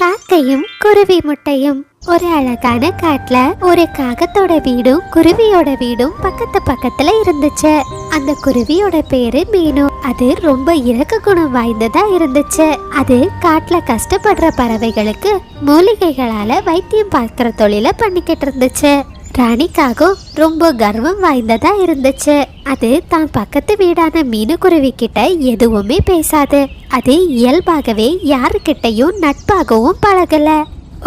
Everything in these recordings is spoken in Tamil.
காக்கையும் குருவி முட்டையும். ஒரு அழகான காட்டுல ஒரு காகத்தோட வீடும் குருவியோட வீடும் பக்கத்து பக்கத்துல இருந்துச்சு. அந்த குருவியோட பேரு மீனு. அது ரொம்ப இரக்க குணம் வாய்ந்ததா இருந்துச்சு. அது காட்டுல கஷ்டப்படுற பறவைகளுக்கு மூலிகைகளால வைத்தியம் பார்க்கிற தொழில பண்ணிக்கிட்டு இருந்துச்சு. ராணிக்காகவும் ரொம்ப கர்வம் வாய்ந்ததா இருந்துச்சு. அது தான் பக்கத்து வீடான மீனுக்குருவி கிட்ட எதுவுமே பேசாது. அது இயல்பாகவே யாருக்கிட்டையும் நட்பாகவும் பழகல.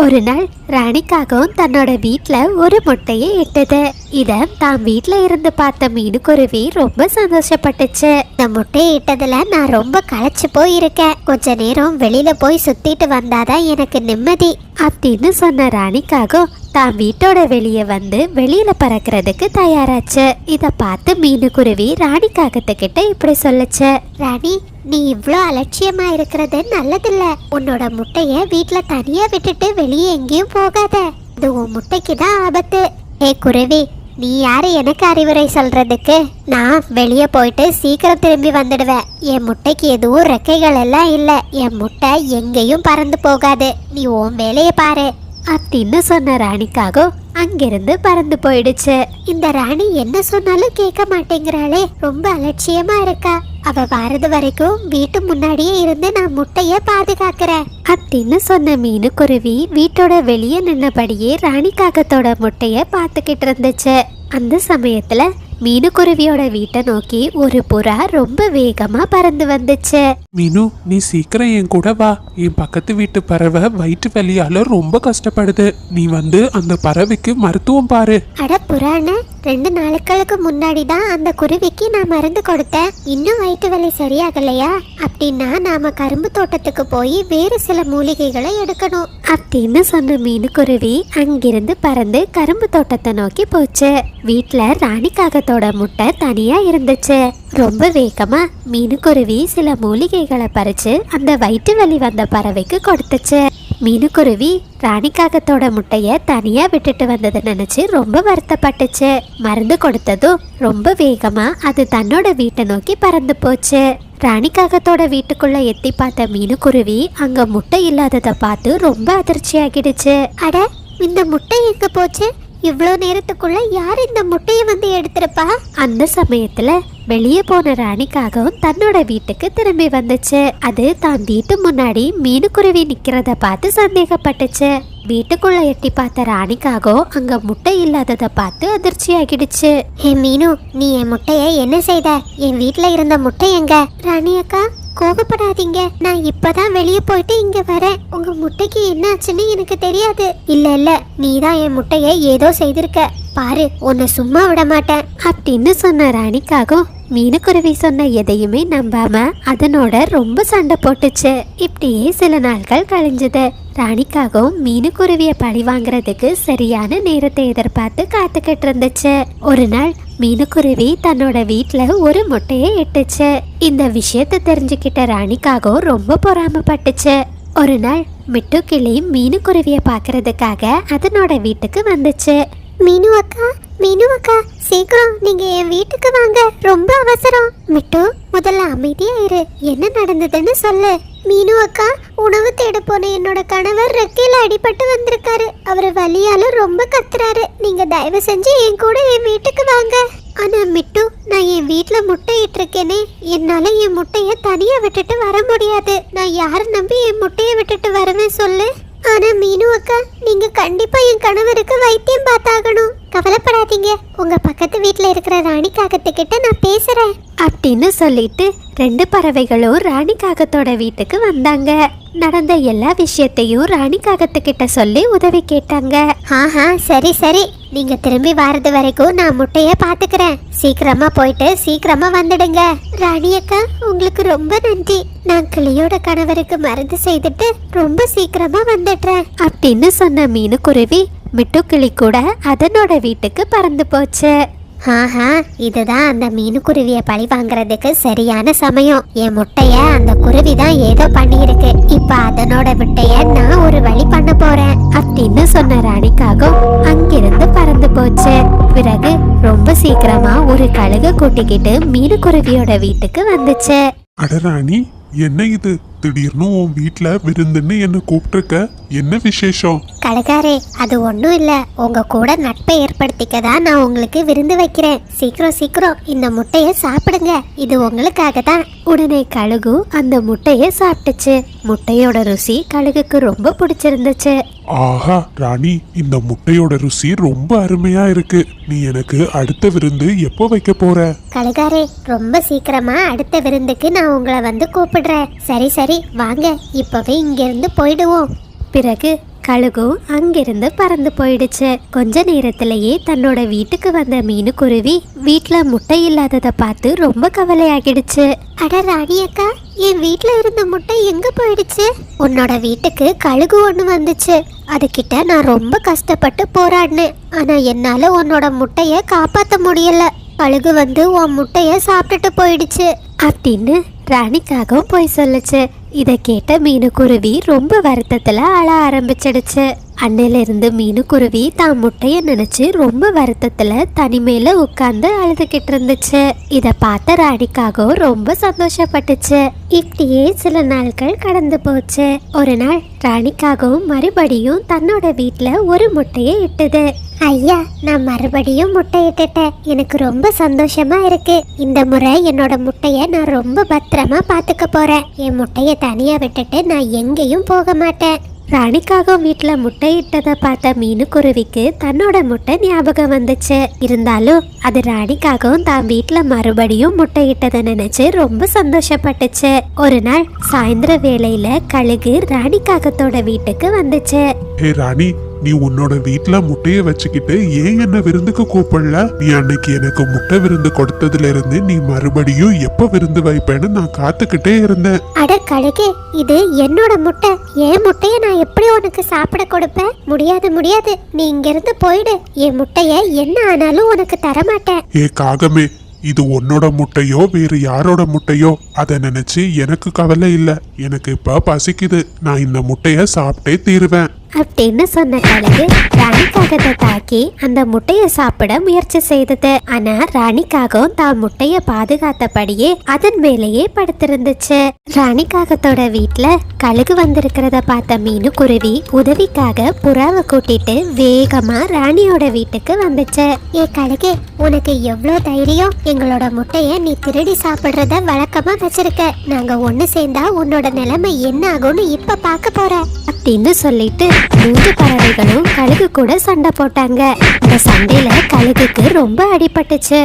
ஒரு நாள் ராணிக்காகவும் தன்னோட வீட்டுல ஒரு முட்டையை இட்டது. இத தான் வீட்டுல இருந்து பார்த்த மீனுக்குருவி ரொம்ப சந்தோஷப்பட்டுச்சு. இந்த முட்டையை இட்டதுல நான் ரொம்ப களைச்சு போயிருக்கேன். கொஞ்ச நேரம் வெளியில போய் சுத்திட்டு வந்தாதான் எனக்கு நிம்மதி அப்படின்னு சொன்ன ராணிக்காகவும் தான் வீட்டோட வெளியே வந்து வெளியில பறக்கிறதுக்கு தயாராச்சு. இத பார்த்து மீனுக்குருவி ராணி காகத்துக்கிட்ட இப்படி சொல்லுச்சு. ராணி, நீ இவ்ளோ அலட்சியமா இருக்கிறது நல்லதில்ல. உன்னோட முட்டைய வீட்டுல தனியா விட்டுட்டு வெளியே எங்கேயும் போகாத. இது உன் முட்டைக்கு தான் ஆபத்து. ஏ குருவி, நீ யாரு எனக்கு அறிவுரை சொல்றதுக்கு? நான் வெளியே போயிட்டு சீக்கிரம் திரும்பி வந்துடுவேன். என் முட்டைக்கு எதுவும் ரெக்கைகள் எல்லாம் இல்ல. என் முட்டை எங்கேயும் பறந்து போகாது. நீ உன் வேலையை பாரு அப்படின்னு சொன்ன ராணிக்காக அங்கிருந்து பறந்து போயிடுச்சு. இந்த ராணி என்ன சொன்னாலும் கேட்க மாட்டேங்கிறாளே, ரொம்ப அலட்சியமா இருக்கா. அவ வரது வரைக்கும் வீட்டு முன்னாடியே இருந்து நான் முட்டைய பாதுகாக்கிறேன் அப்படின்னு சொன்ன மீனுக்குருவி வீட்டோட வெளியே நின்னபடியே ராணி காகத்தோட முட்டைய பார்த்துக்கிட்டு இருந்துச்சு. அந்த சமயத்துல மீனுக்குருவியோட வீட்டை நோக்கி ஒரு புறா ரொம்ப வேகமா பறந்து வந்துச்சு. மீனு, நீ சீக்கிரம் என் கூட வா. என் பக்கத்து வீட்டு பறவை வயிற்று வலியால ரொம்ப கஷ்டப்படுது. நீ வந்து அந்த பறவைக்கு மருத்துவம் பாரு. அட புறான, 2 நாட்களுக்கு முன்னாடி தான் அந்த குருவிக்கு நான் மருந்து கொடுத்தேன். இன்னும் வயிற்று வலி சரியாகலையா? அப்படின்னா நாம கரும்பு தோட்டத்துக்கு போய் வேறு சில மூலிகைகளை எடுக்கணும் அப்படின்னு சொன்ன மீனுக்குருவி அங்கிருந்து பறந்து கரும்பு தோட்டத்தை நோக்கி போச்சு. வீட்டுல ராணிக்காகத்தோட முட்டை தனியா இருந்துச்சு. ரொம்ப வேகமா மீனுக்குருவி சில மூலிகைகளை பறிச்சு அந்த வயிற்று வலி வந்த பறவைக்கு கொடுத்துச்சு. மீனுக்குருவி ராணிக்காகத்தோட முட்டைய தனியா விட்டுட்டு வந்ததை நினைச்சு ரொம்ப வருத்தப்பட்டுச்சு. மருந்து கொடுத்ததும் ரொம்ப வேகமா அது தன்னோட வீட்டை நோக்கி பறந்து போச்சு. ராணிக்காகத்தோட வீட்டுக்குள்ள எட்டி பார்த்த மீனுக்குருவி அங்க முட்டை இல்லாததை பார்த்து ரொம்ப அதிர்ச்சி ஆகிடுச்சு. அட, இந்த முட்டை எங்க போச்சு? இவ்வளோ நேரத்துக்குள்ள யார் இந்த முட்டையை வந்து எடுத்திருப்பா? அந்த சமயத்துல வெளியே போன ராணிக்காகவும் தன்னோட வீட்டுக்கு திரும்பி வந்துச்சு. அது தான் வீட்டு முன்னாடி மீனுக்குருவி நிக்கிறத பார்த்து சந்தேகப்பட்டுச்சு. வீட்டுக்குள்ள எட்டி பார்த்த ராணிக்காகவும் அங்க முட்டை இல்லாததை பார்த்து அதிர்ச்சி ஆகிடுச்சு. ஏ மீனு, நீ என் முட்டைய என்ன செய்த? என் வீட்டுல இருந்த முட்டை எங்க? ராணி அக்கா, கோபப்படாதீங்க. நான் இப்பதான் வெளியே போயிட்டு இங்க வரேன். உங்க முட்டைக்கு என்னாச்சுன்னு எனக்கு தெரியாது. இல்ல, நீதான் என் முட்டைய ஏதோ செய்திருக்க. பாரு, உன்னை சும்மா விட மாட்டேன் அப்படின்னு சொன்ன ராணிக்காகவும் மீனுக்குருவி சொன்ன எதையுமே நம்பாம அதனோட ரொம்ப சண்டை போட்டுச்சு. இப்படியே சில நாட்கள் கழிஞ்சது. ராணிக்காகவும் மீனுக்குருவிய பழி வாங்குறதுக்கு சரியான நேரத்தை எதிர்பார்த்து காத்துக்கிட்டு இருந்துச்சு. ஒரு நாள் மீனுக்குருவி தன்னோட வீட்டுல ஒரு முட்டையை இட்டுச்சு. இந்த விஷயத்தை தெரிஞ்சுக்கிட்ட ராணிக்காகவும் ரொம்ப பொறாமப்பட்டுச்சு. ஒரு நாள் மிட்டுக்கிளி மீனுக்குருவிய பாக்குறதுக்காக அதனோட வீட்டுக்கு வந்துச்சு. மீனு அக்கா, சீக்கிரம் நீங்க என் வீட்டுக்கு வாங்க, ரொம்ப அவசரம். மிட்டு, முதல்ல அமைதியா இரு. என்ன நடந்ததுன்னு சொல்லு. மீனு அக்கா, உணவு தேட போன என்னோட கணவர் ரெக்கையில அடிபட்டு வந்திருக்காரு. அவரு வலியால ரொம்ப கத்துறாரு. நீங்க தயவு செஞ்சு என் கூட என் வீட்டுக்கு வாங்க. ஆனா மிட்டு, நான் என் வீட்டுல முட்டை இட்டிருக்கேனே, என்னால என் முட்டைய தனியா விட்டுட்டு வர முடியாது. நான் யாரை நம்பி என் முட்டைய விட்டுட்டு வருவேன் சொல்லு. ஆனா மீனு அக்கா, நீங்க கண்டிப்பா என் கணவருக்கு வைத்தியம் பார்த்தாகணும். கவலைப்படாதீங்க, உங்க பக்கத்து வீட்டுல இருக்கிற ராணி காகத்துக்கிட்ட நான் பேசுறேன் அப்படின்னு சொல்லிட்டு 2 பறவைகளும் ராணி காகத்தோட வீட்டுக்கு வந்தாங்க. நடந்த எல்லா விஷயத்தையும் ராணி காகத்துக்கிட்ட சொல்லி உதவி கேட்டாங்க. ஆஹா, சரி, நீங்க திரும்பி வர்றது வரைக்கும் நான் முட்டைய பாத்துக்கிறேன். சீக்கிரமா போயிட்டு சீக்கிரமா வந்துடுங்க. ராணி அக்கா, உங்களுக்கு ரொம்ப நன்றி. நான் கிளியோட கணவருக்கு மருந்து செய்துட்டு ரொம்ப சீக்கிரமா வந்துடுறேன் அப்படின்னு சொன்ன மீனுக்குருவி மிட்டுக்கிளி கூட அதனோட வீட்டுக்கு பறந்து போச்சு. ஆஹா, இதுதான் அந்த மீனுக்குருவிய பழி வாங்குறதுக்கு சரியான சமயம். என் முட்டைய அந்த குருவி தான் ஏதோ பண்ணியிருக்கு. இப்ப அதனோட முட்டைய நான் ஒரு வழி பண்ண போறேன் அப்படின்னு சொன்ன ராணிக்காக அங்கிருந்து பறந்து போச்சு. பிறகு ரொம்ப சீக்கிரமா ஒரு கழுகு கூட்டிக்கிட்டு மீனுக்குருவியோட வீட்டுக்கு வந்துச்சு. அட ராணி, என்ன இது? திடீர்னு உன் வீட்ல விருந்துன்னு என்ன கூப்பிட்டுருக்க, என்ன விசேஷம்? கலகாரே, அது ஒண்ணும் இல்ல, உங்க கூட நட்பை ஏற்படுத்திக்க தான் நான் உங்களுக்கு விருந்து வைக்கிறேன். சீக்கிரம் சீக்கிரம் இந்த முட்டைய சாப்பிடுங்க, இது உங்களுக்காக தான். உடனே கழுகு அந்த முட்டைய சாப்பிட்டுச்சு. முட்டையோட ருசி கழுகுக்கு ரொம்ப பிடிச்சிருந்துச்சு. ஆஹா ராணி, இந்த முட்டையோட ருசி ரொம்ப அருமையா இருக்கு. நீ எனக்கு அடுத்த விருந்து எப்போ வைக்க போற? கழுகாரே, ரொம்ப சீக்கிரமா அடுத்த விருந்துக்கு நான் உங்களை வந்து கூப்பிடுறேன். சரி சரி வாங்க, இப்பவே இங்க இருந்து போயிடுவோம். பிறகு கழுகும் அங்கிருந்து பறந்து போயிடுச்சு. கொஞ்ச நேரத்திலேயே தன்னோட வீட்டுக்கு வந்த மீனுக்குருவி வீட்டுல முட்டை இல்லாததை பார்த்து ரொம்ப கவலையாகிடுச்சு. அட ராணி அக்கா, என் வீட்டுல இருந்த முட்டை எங்க போயிடுச்சு? உன்னோட வீட்டுக்கு கழுகு ஒண்ணு வந்துச்சு, அதுகிட்ட நான் ரொம்ப கஷ்டப்பட்டு போராடினேன். ஆனா என்னால உன்னோட முட்டைய காப்பாத்த முடியல. கழுகு வந்து உன் முட்டைய சாப்பிட்டுட்டு போயிடுச்சு அப்படின்னு ராணிக்காகவும் போய் சொல்லுச்சு. இதை கேட்ட மீனுக்குருவி ரொம்ப வருத்தத்துல அழ ஆரம்பிச்சிடுச்சு. அன்னையிலிருந்து மீனுக்குருவி தான் முட்டைய நினைச்சு ரொம்ப வருத்தத்துல தனிமையில உட்கார்ந்து அழுதுகிட்டு இருந்துச்சு. இத பார்த்த ராணிக்காகவும் ரொம்ப சந்தோஷப்பட்டுச்சு. இப்படியே சில நாட்கள் கடந்து போச்சு. ஒரு நாள் ராணிக்காகவும் மறுபடியும் தன்னோட வீட்டுல ஒரு முட்டையை இட்டுது. ஐயா, நான் மறுபடியும் முட்டை இட்டுட்டேன், எனக்கு ரொம்ப சந்தோஷமா இருக்கு. இந்த முறை என்னோட முட்டைய நான் ரொம்ப பத்திரமா பாத்துக்க போறேன். என் முட்டைய தனியா விட்டுட்டு நான் எங்கேயும் போக மாட்டேன். ராணிக்காகவும் வீட்டுல முட்டை இட்டதை பார்த்த மீனுக்குருவிக்கு தன்னோட முட்டை ஞாபகம் வந்துச்சு. இருந்தாலும் அது ராணிக்காகவும் தான் வீட்டுல மறுபடியும் முட்டை இட்டதை நினைச்சு ரொம்ப சந்தோஷப்பட்டுச்சு. ஒரு நாள் சாயந்தர வேளையில கழுகு ராணிக்காகத்தோட வீட்டுக்கு வந்துச்சு. ஹே ராணி, நீ உன்னோட வீட்டுல முட்டைய வச்சுக்கிட்டு ஏன் என்ன விருந்துக்கு கூப்பிடல? நீ அன்னைக்கு எனக்கு முட்டை விருந்து கொடுத்ததுல இருந்து நீ மறுபடியும் எப்ப விருந்து வைப்பேன்னு நான் காத்துக்கிட்டே இருந்தேன். அட கழுகு, இது என்னோட முட்டை. என் முட்டைய நான் எப்படி உனக்கு சாப்பிட கொடுப்பேன்? முடியாது முடியாது, நீ இங்க இருந்து போயிடு. என் முட்டைய என்ன ஆனாலும் உனக்கு தரமாட்டேன். ஏ காகமே, இது உன்னோட முட்டையோ வேறு யாரோட முட்டையோ அதை நினைச்சு எனக்கு கவலை இல்ல. எனக்கு இப்ப பசிக்குது, நான் இந்த முட்டைய சாப்பிட்டே தீருவேன் அப்படின்னு சொன்ன கழுகு ராணிக்காகத்தை தாக்கி அந்த முட்டைய சாப்பிட முயற்சி செய்தது. ஆனா ராணிக்காகவும் தான் முட்டைய பாதுகாத்தபடியே அதன் மேலேயே படுத்திருந்துச்சு. ராணிக்காகத்தோட வீட்டுல கழுகு வந்திருக்கிறத பார்த்த மீனுக்குருவி உதவிக்காக புறாவை கூட்டிட்டு வேகமா ராணியோட வீட்டுக்கு வந்துச்சு. ஏ கழுகு, உனக்கு எவ்வளவு தைரியம்? எங்களோட முட்டைய நீ திருடி சாப்பிடுறத வழக்கமா வச்சிருக்க. நாங்க ஒண்ணு சேர்ந்தா உன்னோட நிலைமை என்ன ஆகும்னு இப்ப பார்க்க போற அப்படின்னு சொல்லிட்டு 3 பறவைகளும் கழுகு கூட சண்டை போட்டாங்க. இந்த சண்டையில கழுகுக்கு ரொம்ப அடிபட்டுச்சு.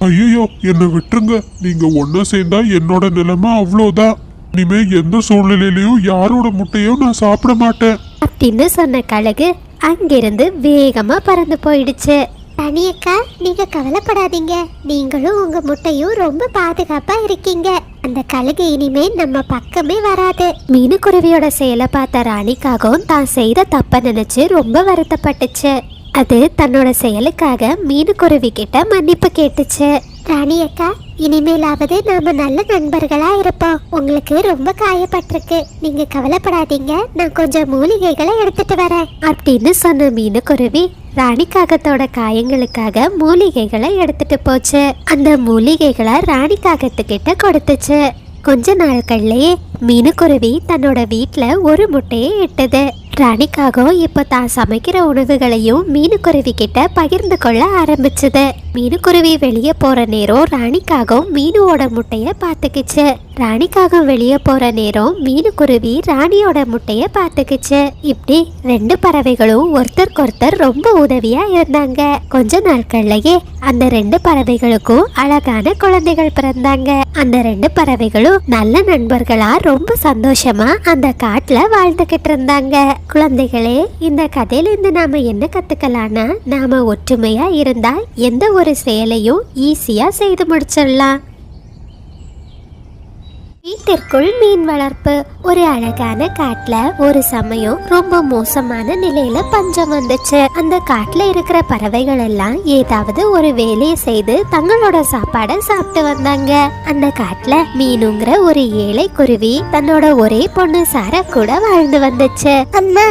ஐயோ, என்னை விட்டுருங்க. நீங்க ஒன்னா சேர்ந்தா என்னோட நிலைமை அவ்வளோதான். இனிமே எந்த சூழ்நிலையிலயும் யாரோட முட்டையும் நான் சாப்பிட மாட்டேன் அப்படின்னு சொன்ன கழுகு அங்கிருந்து வேகமா பறந்து போயிடுச்சு. தனியக்கா, நீங்க கவலைப்படாதீங்க, நீங்களும் உங்க முட்டையும் ரொம்ப பாதுகாப்பா இருக்கீங்க. அந்த கழுகு இனிமே நம்ம பக்கமே வராது. மீனுக்குருவியோட செயலை பார்த்த ராணிக்காகவும் தான் செய்த தப்ப நினைச்சு ரொம்ப வருத்தப்பட்டுச்சு. அது தன்னோட செயலுக்காக மீனுக்குருவி கிட்ட மன்னிப்பு கேட்டுச்சு. ராணி அக்கா, இனிமேலாவது நாம நல்ல நண்பர்களா இருப்போம். உங்களுக்கு ரொம்ப காயப்பட்டிருக்கு, நீங்க கவலைப்படாதீங்க, நான் கொஞ்சம் மூலிகைகளை எடுத்துட்டு வரேன் அப்படின்னு சொன்ன மீனுக்குருவி ராணிக்காகத்தோட காயங்களுக்காக மூலிகைகளை எடுத்துட்டு போச்சு. அந்த மூலிகைகளை ராணிக்காகத்துக்கிட்ட கொடுத்துச்சு. கொஞ்ச நாட்கள்லயே மீனுக்குருவி தன்னோட வீட்டுல ஒரு முட்டையை இட்டது. ராணிக்காகவும் இப்ப தான் சமைக்கிற உணவுகளையும் மீனுக்குருவி கிட்ட பகிர்ந்து கொள்ள ஆரம்பிச்சது. மீனுக்குருவி வெளியே போற நேரம் ராணிக்காகவும் மீனுவோட முட்டைய பாத்துக்குச்சு. ராணிக்காகவும் வெளியே போற நேரம் மீனுக்குருவி ராணியோட முட்டைய பாத்துக்குச்சு. இப்படி 2 பறவைகளும் ஒருத்தருக்கொருத்தர் ரொம்ப உதவியா இருந்தாங்க. கொஞ்ச நாட்கள்லயே அந்த 2 பறவைகளுக்கும் அழகான குழந்தைகள் பிறந்தாங்க. அந்த 2 பறவைகளும் நல்ல நண்பர்களா ரொம்ப சந்தோஷமா அந்த காட்டுல வாழ்ந்துகிட்டு இருந்தாங்க. குழந்தைகளே, இந்த கதையில இருந்து நாம என்ன கத்துக்கலாம்னா, நாம ஒற்றுமையா இருந்தா எந்த ஒரு செயலையும் ஈஸியா செய்து முடிச்சிடலாம். வீட்டிற்குள் மீன் வளர்ப்பு. ஒரு அழகான காட்டுல ஒரு சமயம் ரொம்ப மோசமான நிலையில பஞ்சம் வந்துச்சு. அந்த காட்டுல இருக்கிற பறவைகள் எல்லாம் ஏதாவது ஒரு வேலையை செய்து தங்களோட சாப்பாடை சாப்பிட்டு வந்தாங்க. அந்த காட்டுல மீனுங்கிற ஒரு ஏழை குருவி தன்னோட ஒரே பொண்ணு சாரா கூட வாழ்ந்து வந்துச்சு. அம்மா,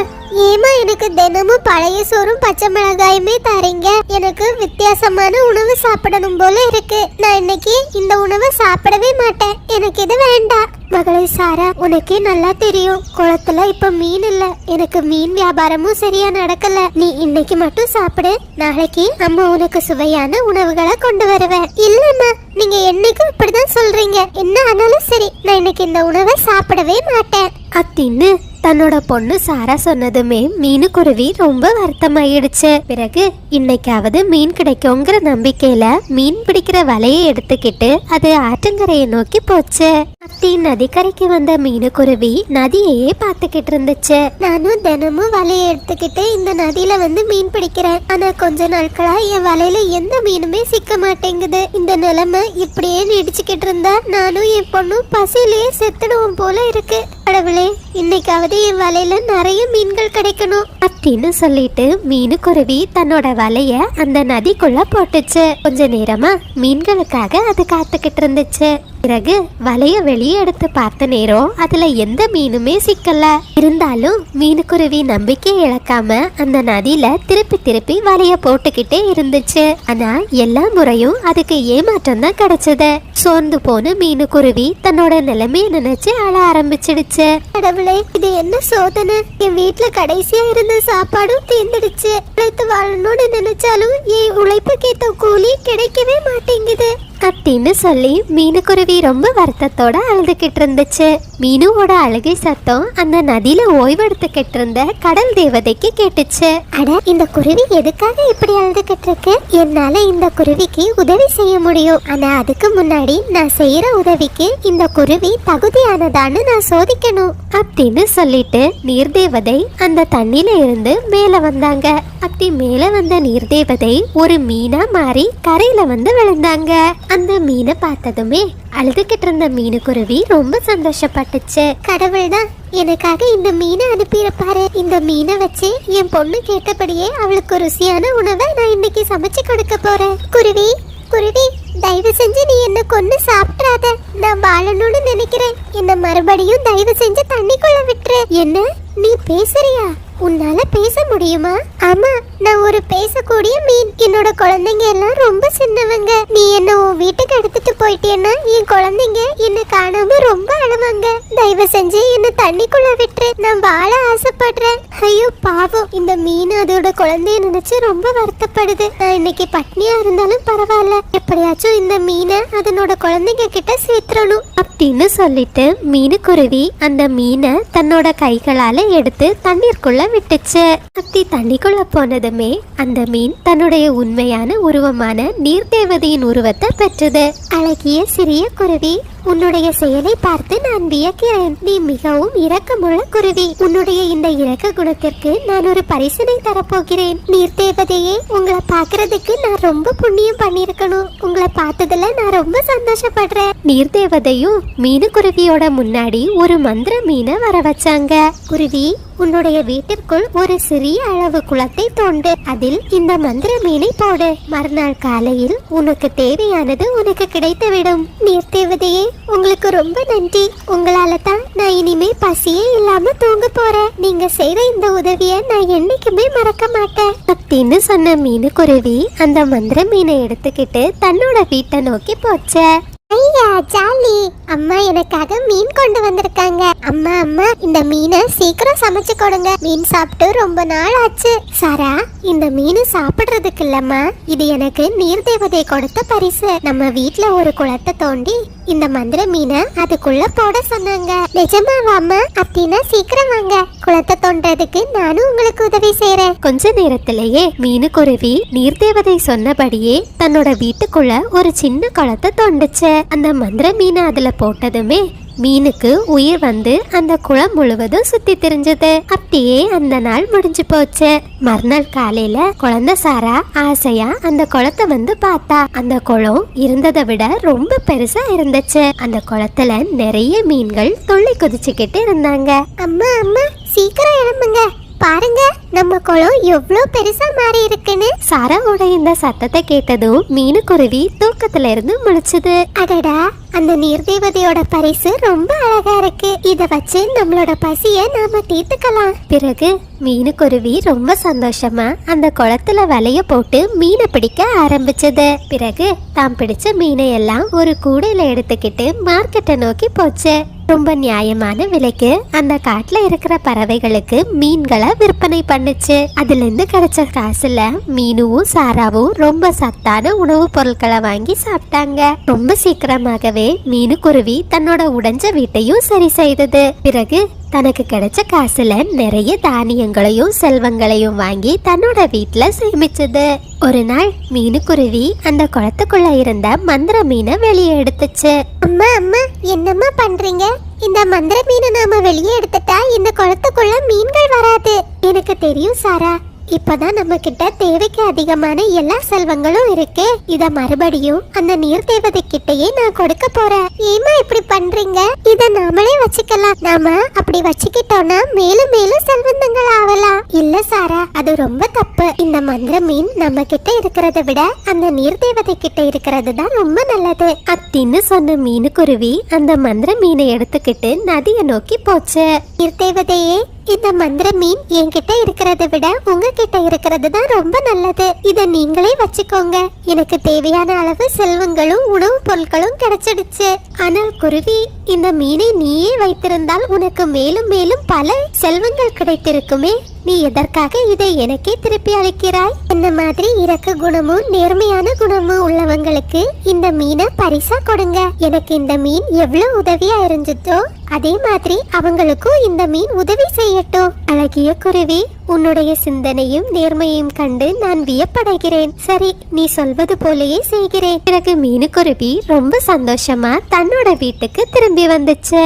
ஏமா எனக்கு தினமும் பழைய சோறும் பச்சை மிளகாயுமே தரீங்க? எனக்கு வித்தியாசமான உணவு சாப்பிடணும் போல இருக்கு. நான் இன்னைக்கு இந்த உணவை சாப்பிடவே மாட்டேன். எனக்கு இது வேண்டாம். மகளே சாரா, உனக்கே நல்லா தெரியும், குளத்துல இப்ப மீன் இல்ல. எனக்கு மீன் வியாபாரமும் சரியா நடக்கல. நீ இன்னைக்கு மட்டும் சாப்பிடு. நாளைக்கு அம்மா உனக்கு சுவையான உணவுகளை கொண்டு வருவேன். இல்லம்மா, நீங்க என்னைக்கும் இப்படிதான் சொல்றீங்க. என்ன ஆனாலும் சரி, நான் இன்னைக்கு இந்த உணவை சாப்பிடவே மாட்டேன் அப்படின்னு தன்னோட பொண்ணு சாரா சொன்னதுமே மீனுக்குருவி ரொம்ப வருத்தமாயிடுச்சு. பிறகு இன்னைக்காவது மீன் கிடைக்குங்கிற நம்பிக்கையில மீன் பிடிக்கிற வலையை எடுத்துக்கிட்டு அது ஆற்றங்கரையை நோக்கி போச்சு. அப்படி நதிக்கரைக்கு வந்த மீனுக்குருவி நதியையே பார்த்துக்கிட்டு இருந்துச்சு. நானும் தினமும் வலையை எடுத்துக்கிட்டு இந்த நதியில வந்து மீன் பிடிக்கிறேன். ஆனா கொஞ்ச நாட்களா என் வலையில எந்த மீனுமே சிக்க மாட்டேங்குது. இந்த நிலைமை இப்படியே நீடிச்சுக்கிட்டு இருந்தா நானும் என் பொண்ணும் பசியிலேயே செத்துடுவோம் போல இருக்கு. கடவுளே, இன்னைக்காவது என் வலையில நிறைய மீன்கள் கிடைக்கணும் அப்படின்னு சொல்லிட்டு மீனுக்குருவி தன்னோட வலைய அந்த நதிக்குள்ள போட்டுச்சு. கொஞ்ச நேரமா மீன்களுக்காக அது காத்துக்கிட்டு இருந்துச்சு. பிறகு வலைய வெளியே எடுத்து பார்த்த நேரம் அதுல எந்த மீனுமே சிக்கல. இருந்தாலும் மீனுக்குருவி நம்பிக்கை இழக்காம அந்த நதியில திருப்பி திருப்பி வலைய போட்டுக்கிட்டே இருந்துச்சு. ஆனா எல்லா முறையும் அதுக்கு ஏமாற்றம் தான் கிடைச்சது. சோர்ந்து போன மீனுக்குருவி தன்னோட நிலைமையை நினைச்சு அழ ஆரம்பிச்சிடுச்சு. கடவுளே, இது என்ன சோதனை? என் வீட்டுல கடைசியா இருந்த சாப்பாடும் தீர்ந்துடுச்சு. உழைத்து வாழணும்னு நினைச்சாலும் என் உழைப்புக்கேத்த கூலி கிடைக்கவே மாட்டேங்குது அப்படின்னு சொல்லி மீனுக்குருவி ரொம்ப வருத்தத்தோட அழுதுகிட்டு இருந்துச்சு. மீனுவோட அழுகை சத்தம் அந்த நதியில ஓய்வெடுத்துக்கிட்டு இருந்த கடல் தேவதைக்கு கேட்டுச்சு. அட, இந்த குருவி எதுக்காக இப்படி அழுதுகிட்டு இருக்கு? என்னால இந்த குருவிக்கு உதவி செய்ய முடியும். ஆனா அதுக்கு முன்னாடி நான் செய்யற உதவிக்கு இந்த குருவி தகுதியானதான்னு நான் சோதிக்கணும் அப்படின்னு சொல்லிட்டு நீர்தேவதை அந்த தண்ணியில இருந்து மேல வந்தாங்க. அப்படி மேல வந்த நீர்தேவதை ஒரு மீனா மாறி கரையில வந்து விழுந்தாங்க. அந்த மீனை பார்த்ததுமே அழுதுகிட்டு இருந்த மீனுக்குருவி ரொம்ப சந்தோஷப்பட்டுச்சு. கடவுள் தான் எனக்காக இந்த மீனை அனுப்பியிருப்பாரு. இந்த மீனை வச்சு என் பொண்ணு கேட்டபடியே அவளுக்கு ருசியான உணவை நான் இன்னைக்கு சமைச்சு கொடுக்க போறேன். குருவி, குருவி, தயவு செஞ்சு நீ என்ன கொன்னு சாப்பிடாத. நான் வாழணும்னு நினைக்கிறேன். என்ன மறுபடியும் தயவு செஞ்சு தண்ணிக்குள்ள விட்டுரு. என்ன, நீ பேசுறியா? உன்னால பேச முடியுமா? ஆமா, நான் ஒரு பேசக்கூடிய மீன். என்னோட குழந்தைங்க எல்லாம் ரொம்ப சின்னவங்க. நீ என்ன உன் வீட்டுக்கு எடுத்துட்டு போயிட்டேன்னா என் குழந்தைங்க என்ன காணாம ரொம்ப அழுவாங்க. தயவு செஞ்சு என்ன தண்ணிக்குள்ள விட்டுரு. நான் வாழ ஆசைப்படுறேன். ஐயோ பாவம், இந்த மீன் அதோட குழந்தைய நினைச்சு ரொம்ப வருத்தப்படுது. நான் இன்னைக்கு பட்னியா இருந்தாலும் பரவாயில்ல, எப்படியாச்சும் இந்த மீனை அதனோட குழந்தைங்க கிட்ட சேர்த்துறணும் அப்படின்னு சொல்லிட்டு மீனுக்குருவி அந்த மீனை தன்னோட கைகளால எடுத்து தண்ணீருக்குள்ள விட்டுச்சு. அப்படி தண்ணிக்குள்ள போனதுமே அந்த மீன் தன்னுடைய உண்மையான உருவமான நீர்தேவதையின் உருவத்தை பெற்றது. அழகிய சிறிய குருவி, உன்னுடைய செயலை பார்த்து நான் வியக்கிறேன். நீ மிகவும் இரக்கமுள்ள குருவி. உன்னுடைய இந்த இரக்க குணத்திற்கு நான் ஒரு பரிசினை தரப்போகிறேன். நீர்தேவதையே, உங்களை பார்க்கறதுக்கு நான் ரொம்ப புண்ணியம் பண்ணிருக்கணும். உங்களை பார்த்ததுல நான் ரொம்ப சந்தோஷப்படுறேன். நீர்தேவதையும் மீனுக்குருவியோட முன்னாடி ஒரு மந்திர மீனை வர வச்சாங்க. குருவி, உன்னுடைய வீட்டிற்குள் ஒரு சிறிய அளவு குளத்தை தோண்டு. அதில் இந்த மந்திர மீனை போடு. மறுநாள் காலையில் உனக்கு தேவையானது உனக்கு கிடைத்துவிடும். நீர்தேவதையே, உங்களுக்கு ரொம்ப நன்றி. உங்களால தான் நான் இனிமே பசியே இல்லாம தூங்க போறேன். நீங்க செய்யற இந்த உதவியை நான் என்னைக்குமே மறக்க மாட்டேன் அப்படின்னு சொன்ன மீனுக்குருவி அந்த மந்திர மீனை எடுத்துக்கிட்டு தன்னோட வீட்டை நோக்கி போச்சு. ஐயா ஜாலி, அம்மா எனக்காக மீன் கொண்டு வந்திருக்காங்க. அம்மா அம்மா, இந்த மீனை சீக்கிரம் சமைச்சு கொடுங்க. மீன் சாப்பிட்டு ரொம்ப நாள் ஆச்சு. சாரா, இந்த மீன் சாப்பிடுறதுக்கு இல்லம்மா, இது எனக்கு நீர்தேவதை கொடுத்த பரிசு. நம்ம வீட்ல ஒரு குளத்தை தோண்டி இந்த மந்திர மீனை அதுக்குள்ள போட சொன்னாங்க. நிஜமாவாமா? அப்படின்னா சீக்கிரம் வாங்க, குளத்தை தோன்றதுக்கு நானும் உங்களுக்கு உதவி செய்யறேன். கொஞ்ச நேரத்திலேயே மீனுக்குருவி நீர்தேவதை சொன்னபடியே தன்னோட வீட்டுக்குள்ள ஒரு சின்ன குளத்தை தோண்டுச்சு. அந்த மந்திர மீனை அதுல போட்டதுமே மீனுக்கு உயிர் வந்து அந்த குளம் முழுவதும் சுத்தி திரிஞ்சது. அப்படியே அந்த நாள் முடிஞ்சு போச்சு. மறுநாள் காலையில குழந்தை சாரா ஆசையா அந்த குளத்தை வந்து பார்த்தா. அந்த குளம் இருந்ததை விட ரொம்ப பெருசா இருந்துச்சு. அந்த குளத்துல நிறைய மீன்கள் துள்ளி குதிச்சுக்கிட்டு இருந்தாங்க. அம்மா அம்மா, சீக்கிரம் எழும்புங்க. பாருங்க, நம்ம குளம் எவ்வளோ பெருசா மாறி இருக்குன்னு. சாராவோட இந்த சத்தத்தை கேட்டதும் மீனுக்குருவி தூக்கத்துல இருந்து முழிச்சுது. அடடா, அந்த நீர் தேவதையோட பரிசு ரொம்ப அழகா இருக்கு. இத வச்சு நம்மளோட பசிய நாம தீர்த்துக்கலாம். பிறகு மீனுக்குருவி ரொம்ப சந்தோஷமா அந்த குளத்துல வலைய போட்டு மீனை பிடிக்க ஆரம்பிச்சது. பிறகு தாம் பிடிச்ச மீனை எல்லாம் ஒரு கூடையில எடுத்துக்கிட்டு மார்க்கெட்டை நோக்கி போச்சு. ரொம்ப நியாயமான விலைக்கு அந்த காட்டுல இருக்கிற பறவைகளுக்கு மீன்களை விற்பனை பண்ணுச்சு. அதுல இருந்து கிடைச்ச காசுல மீனுவும் சாராவும் ரொம்ப சத்தான உணவுப் பொருட்களை வாங்கி சாப்பிட்டாங்க. ரொம்ப சீக்கிரமாகவே மீனுக்குருவி தன்னோட உடைஞ்ச வீட்டையும் சரி செய்தது. பிறகு தனக்கு கிடைச்ச காசுல நிறைய தானியங்களையும் செல்வங்களையும் வாங்கி தன்னோட வீட்டுல சேமிச்சது. ஒரு நாள் மீனுக்குருவி அந்த குளத்துக்குள்ள இருந்த மந்திர மீனை வெளியே எடுத்துச்சு. அம்மா அம்மா, என்னம்மா பண்றீங்க? இந்த மந்திர மீனை நாம வெளியே எடுத்துட்டா இந்த குளத்துக்குள்ள மீன்கள் வராது. எனக்கு தெரியும் சாரா, இப்பதான் நம்ம கிட்ட தேவைக்கு அதிகமான எல்லா செல்வங்களும் இருக்கு. இத மறுபடியும் அந்த நீர் தேவதை கிட்டயே நான் கொடுக்க போறேன். ஏமா இப்படி பண்றீங்க? இத நாமளே வச்சுக்கலாம். நாம அப்படி வச்சுக்கிட்டோம்னா மேலும் மேலும் செல்வந்தங்கள் ஆகலாம். இல்ல சாரா, அது ரொம்ப தப்பு. இந்த மந்திர மீன் நம்ம கிட்ட இருக்கிறத விட அந்த நீர் தேவதை கிட்ட இருக்கிறது தான் ரொம்ப நல்லது அப்படின்னு சொன்ன மீனுக்குருவி அந்த மந்திர மீனை எடுத்துக்கிட்டு நதியை நோக்கி போச்சு. நீர் தேவதையே, இந்த மந்திர மீன் என்கிட்ட இருக்கிறத விட உங்ககிட்ட இருக்கிறது தான் ரொம்ப நல்லது. இத நீங்களே வச்சுக்கோங்க. எனக்கு தேவையான அளவு செல்வங்களும் உணவுப் பொருட்களும் கிடைச்சிடுச்சு. ஆனால் குருவி, இந்த மீனை நீயே வைத்திருந்தால் உனக்கு மேலும் மேலும் பல செல்வங்கள் கிடைத்திருக்குமே. நீ எதற்காக இதை எனக்கே திருப்பி அளிக்கிறாய்? என்ன மாதிரி இரக்க குணமும் நேர்மையான குணமும் உள்ளவங்களுக்கு இந்த மீனை பரிசா கொடுங்க. எனக்கு இந்த மீன் எவ்வளவு உதவியா இருந்துச்சோ அதே மாதிரி அவங்களுக்கும் இந்த மீன் உதவி செய்யட்டும். அழகிய குருவி, உன்னுடைய சிந்தனையும் நேர்மையும் கண்டு நான் வியப்படைகிறேன். சரி, நீ சொல்வது போலயே செய்கிறேன். பிறகு மீனுக்குருவி ரொம்ப சந்தோஷமா தன்னோட வீட்டுக்கு திரும்பி வந்துச்சு.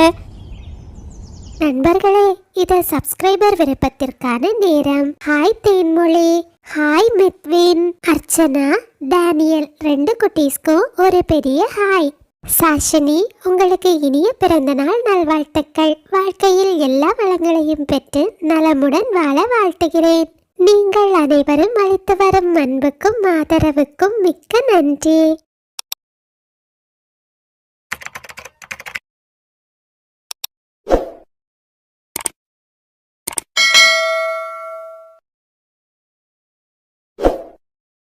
நண்பர்களே, இது சப்ஸ்கிரைபர் விருப்பத்திற்கான நேரம். Hi Thenmozhi, hi Mithvin, Archana, Daniel 2 குட்டீஸ்க்கும் ஒரு பெரிய ஹாய். சாஷினி, உங்களுக்கு இனிய பிறந்த நாள் நல்வாழ்த்துக்கள். வாழ்க்கையில் எல்லா வளங்களையும் பெற்று நலமுடன் வாழ வாழ்த்துகிறேன். நீங்கள் அனைவரும் அளித்து வரும் அன்புக்கும் ஆதரவுக்கும் மிக்க நன்றி.